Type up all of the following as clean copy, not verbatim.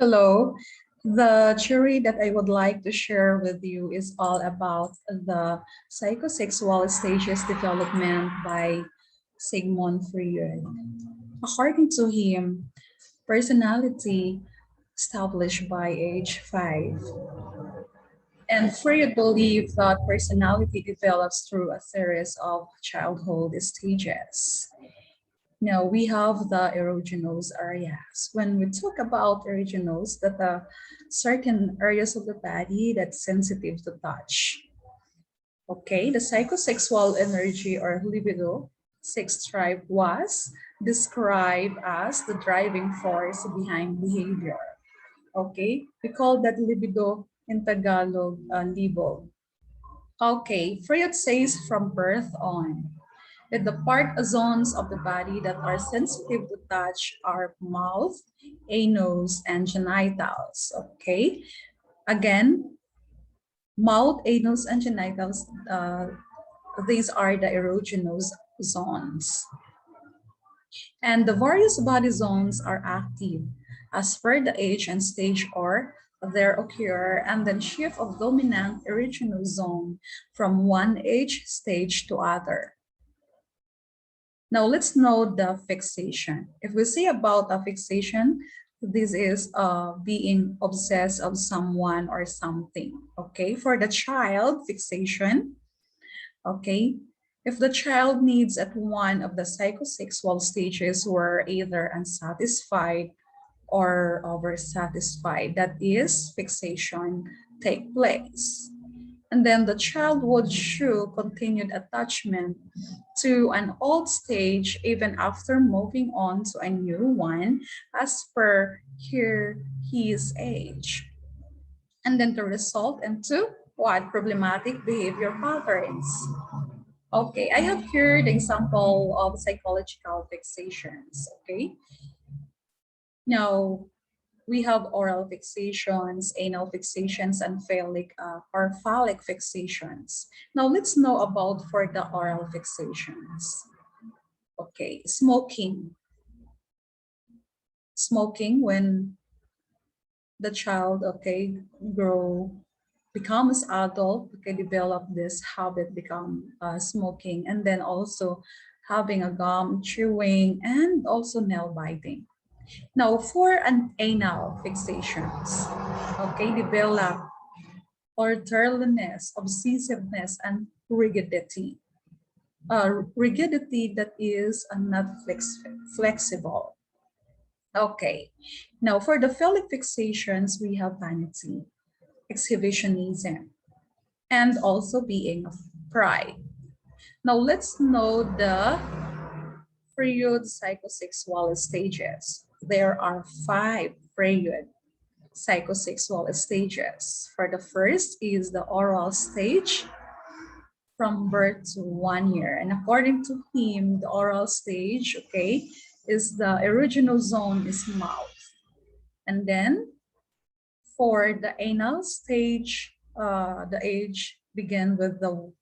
Hello. The theory that I would like to share with you is all about the psychosexual stages development by Sigmund Freud. According to him, personality established by age 5. And Freud believed that personality develops through a series of childhood stages. Now we have the erogenous areas. When we talk about erogenous, that are certain areas of the body that's sensitive to touch. Okay, the psychosexual energy or libido, sex drive was described as the driving force behind behavior. Okay, we call that libido in Tagalog, libo. Okay, Freud says from birth on that the part zones of the body that are sensitive to touch are mouth, anus, and genitals. Okay, again, mouth, anus, and genitals, these are the erogenous zones. And the various body zones are active as per the age and stage or there occur and then shift of dominant erogenous zone from one age stage to other. Now let's know the fixation. If we say about a fixation, this is being obsessed of someone or something. Okay, for the child, fixation. Okay, if the child needs at one of the psychosexual stages were either unsatisfied or oversatisfied, that is fixation take place. And then the child would show continued attachment to an old stage even after moving on to a new one as per his age. And then to result into what? Problematic behavior patterns. Okay, I have here the example of psychological fixations. Okay, now we have oral fixations, anal fixations, and phallic or phallic fixations. Now let's know about for the oral fixations. Okay, smoking. Smoking when the child, okay, becomes adult, okay, develop this habit, become smoking, and then also having a gum chewing and also nail biting. Now, for an anal fixations, okay, develop orderliness, obsessiveness, and rigidity. Rigidity that is not flexible. Okay, now for the phallic fixations, we have vanity, exhibitionism, and also being of pride. Now let's know the Freud psychosexual stages. There are 5 Freud psychosexual stages. For the first is the oral stage from birth to 1 year. And according to him, the oral stage, okay, is the erogenous zone is mouth. And then for the anal stage, the age begin with the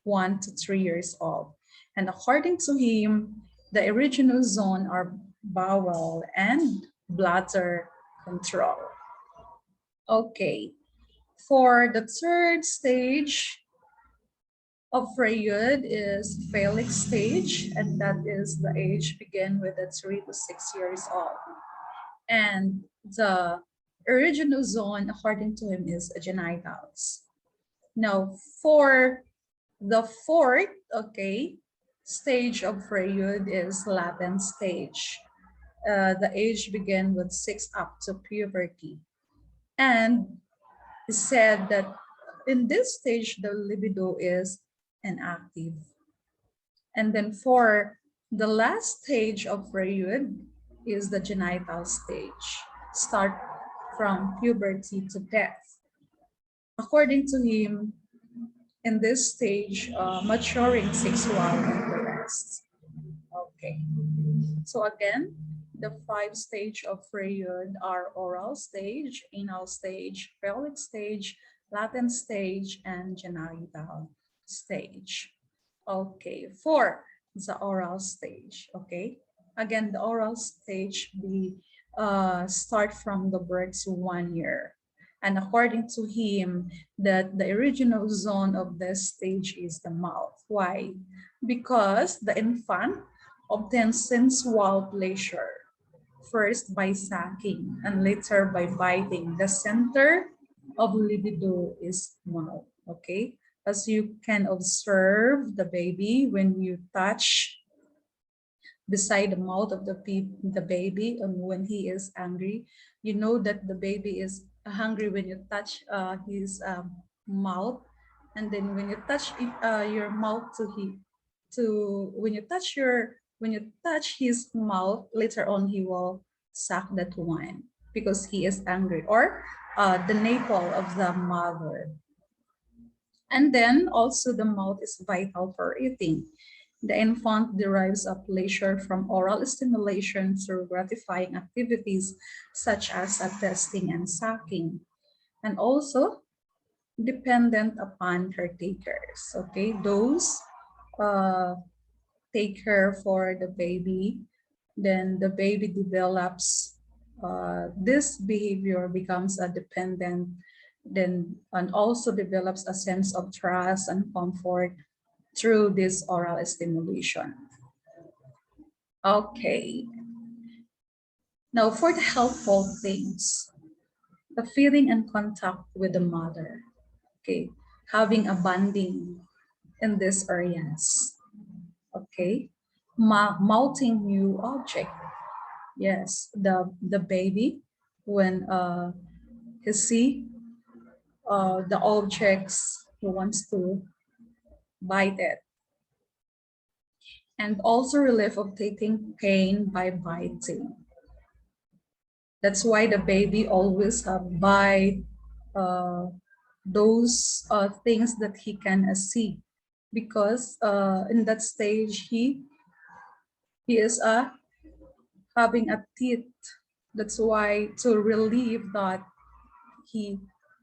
1 to 3 years old. And according to him, the erogenous zone are bowel and bladder control. Okay, for the third stage of Freud is phallic stage, and that is the age begin with the 3 to 6 years old. And the original zone, according to him, is genitals. Now, for the fourth, okay, stage of Freud is latent stage. The age begin with 6 up to puberty. And he said that in this stage, the libido is inactive. And then for the last stage of Freud is the genital stage, start from puberty to death. According to him, in this stage, maturing sexual interests. Okay. So again, the 5 stage of Freud are oral stage, anal stage, phallic stage, latent stage, and genital stage. Okay, for the oral stage, okay? Again, the oral stage be start from the birth's 1 year. And according to him, that the original zone of this stage is the mouth. Why? Because the infant obtains sensual pleasure, first by sucking and later by biting. The center of libido is mouth, okay? As you can observe the baby when you touch beside the mouth of the baby, and when he is angry, you know that the baby is hungry when you touch his mouth. And then when you touch your mouth to when you touch his mouth, later on he will suck that one because he is angry, or the navel of the mother. And then also the mouth is vital for eating. The infant derives a pleasure from oral stimulation through gratifying activities such as testing and sucking, and also dependent upon caretakers. Okay, those uh, take care for the baby, then the baby develops this behavior, becomes a dependent, then and also develops a sense of trust and comfort through this oral stimulation. Okay, now for the helpful things, the feeling and contact with the mother. Okay, having a bonding in these areas. Okay, mouthing new object. Yes, the baby, when he see the objects, he wants to bite it. And also relief of taking pain by biting. That's why the baby always bite those things that he can see, because in that stage he is having a teeth. That's why to relieve that he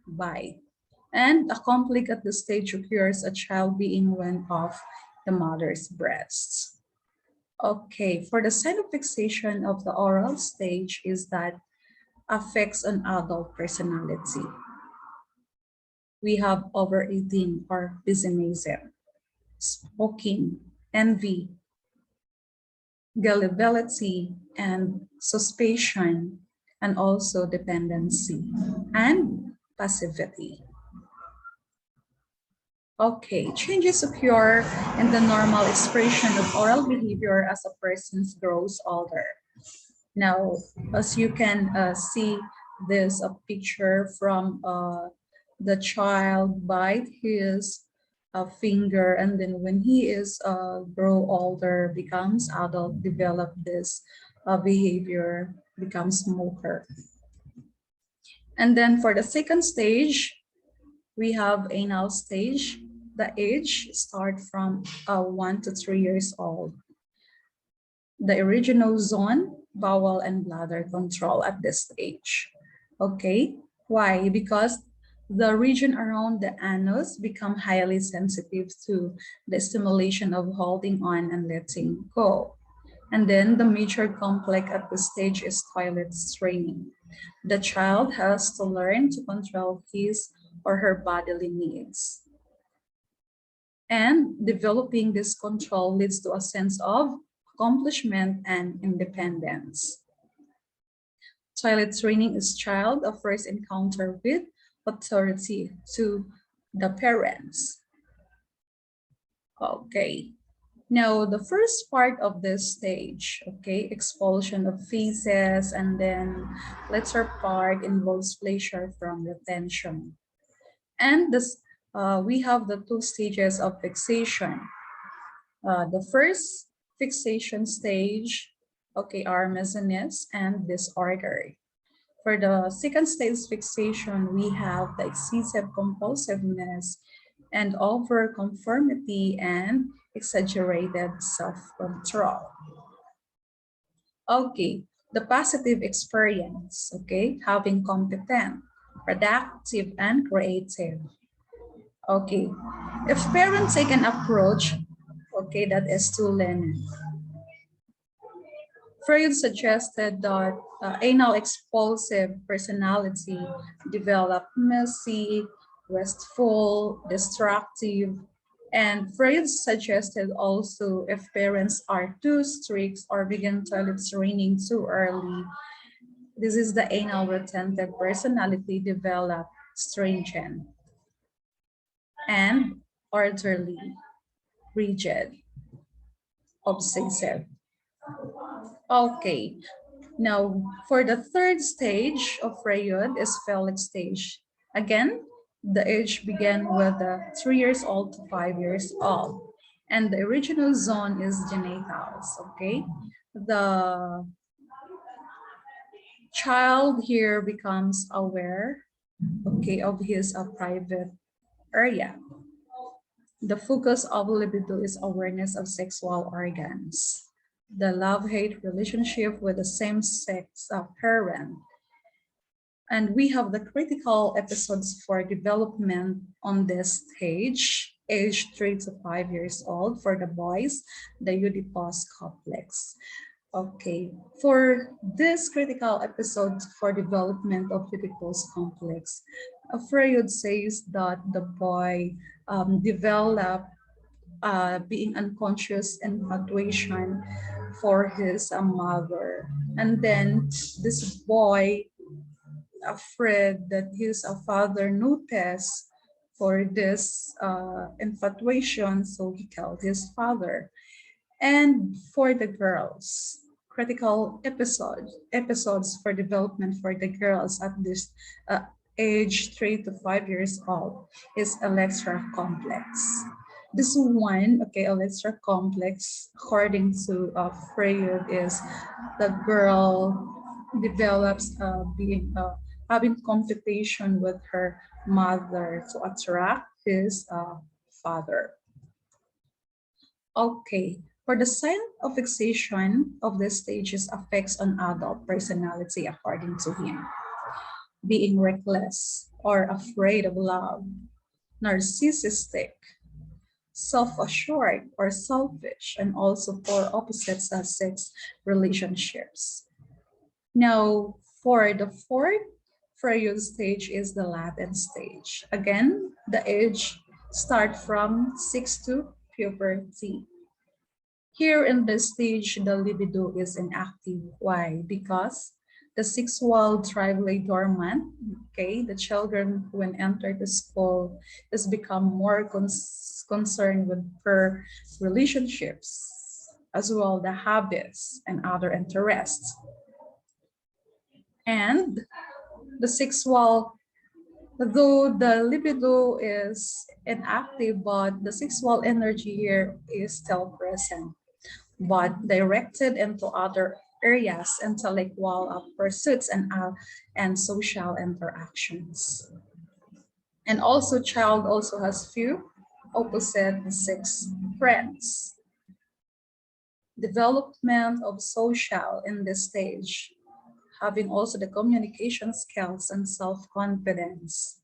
bite. And a conflict at the stage occurs a child being went off the mother's breasts. Okay, for the sign of fixation of the oral stage is that affects an adult personality. We have overeating or pessimism, smoking, envy, gullibility, and suspicion, and also dependency and passivity. Okay, changes occur in the normal expression of oral behavior as a person grows older. Now, as you can see this picture from the child bite his finger, and then when he is grow older, becomes adult, develop this behavior, becomes smoker. And then for the second stage, we have anal stage. The age start from 1 to 3 years old. The original zone, bowel and bladder control at this stage. Okay, why? Because the region around the anus become highly sensitive to the stimulation of holding on and letting go. And then the major complex at this stage is toilet straining. The child has to learn to control his or her bodily needs. And developing this control leads to a sense of accomplishment and independence. Toilet training is child of first encounter with authority to the parents. Okay, now the first part of this stage, okay, expulsion of feces, and then later part involves pleasure from retention. And this, we have the two stages of fixation. The first fixation stage, okay, are messiness and disorder. For the second stage fixation, we have the excessive compulsiveness and over-conformity and exaggerated self-control. Okay, the positive experience, okay, having competent, productive, and creative. Okay, if parents take an approach, okay, that is to learn Freud suggested that anal expulsive personality develop messy, wasteful, destructive, and Freud suggested also if parents are too strict or begin toilet training too early, this is the anal retentive personality develop stringent and orderly, rigid, obsessive. Okay, now for the third stage of Freud is phallic stage. Again, the age began with 3 years old to 5 years old. And the original zone is genitals, okay? The child here becomes aware, okay, of his private area. The focus of libido is awareness of sexual organs. The love-hate relationship with the same-sex parent. And we have the critical episodes for development on this stage, age 3 to 5 years old for the boys, the Oedipus complex. Okay, for this critical episode for development of Oedipus complex, Freud says that the boy developed being unconscious infatuation for his mother. And then this boy afraid that his father noticed for this infatuation, so he killed his father. And for the girls, critical episodes for development for the girls at this age 3 to 5 years old is Electra complex. This one, okay, Electra complex, according to Freud, is the girl develops being having competition with her mother to attract his father. Okay, for the sign of fixation of the stages affects on adult personality according to him. Being reckless or afraid of love, narcissistic, self-assured or selfish, and also for opposites sex relationships. Now, for the fourth Freud stage is the latent stage. Again, the age start from 6 to puberty. Here in this stage, the libido is inactive. Why? Because the sexual drive lay dormant. Okay, the children when enter the school is become more concerned with her relationships, as well the habits and other interests. And the sexual, though the libido is inactive, but the sexual energy here is still present, but directed into other areas, intellectual pursuits and social interactions. And also child also has few opposite sex friends. Development of social in this stage, having also the communication skills and self-confidence.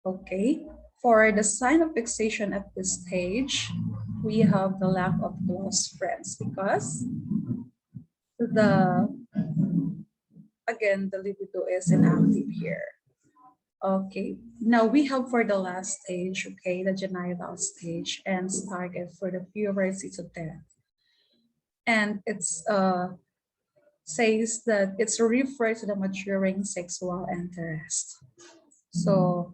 Okay, for the sign of fixation at this stage, we have the lack of close friends because the again the libido is inactive here. Okay, now we have for the last stage, okay, the genital stage and started for the puberty to death. And it's says that it's referred to the maturing sexual interest. So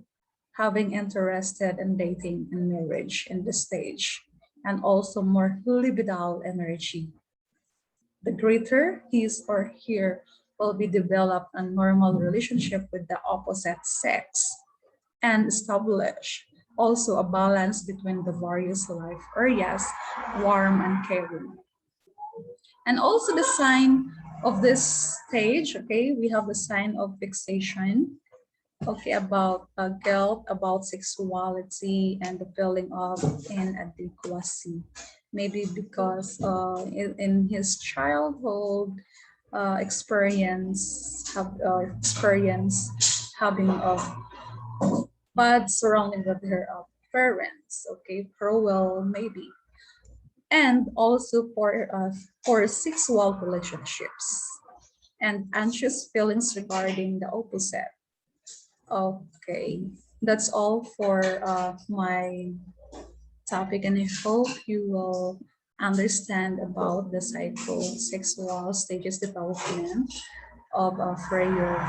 having interested in dating and marriage in this stage, and also more libidal energy. The greater his or her will be developed a normal relationship with the opposite sex and establish also a balance between the various life areas, warm and caring. And also the sign of this stage, okay, we have the sign of fixation, okay, about guilt, about sexuality, and the feeling of inadequacy. Maybe because in his childhood experience having a bad surrounding with her parents, okay, cruel maybe. and also for sexual relationships and anxious feelings regarding the opposite. Okay, that's all for my topic, and I hope you will understand about the psychosexual stages development of Freud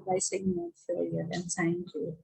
by Sigmund Freud. And thank you.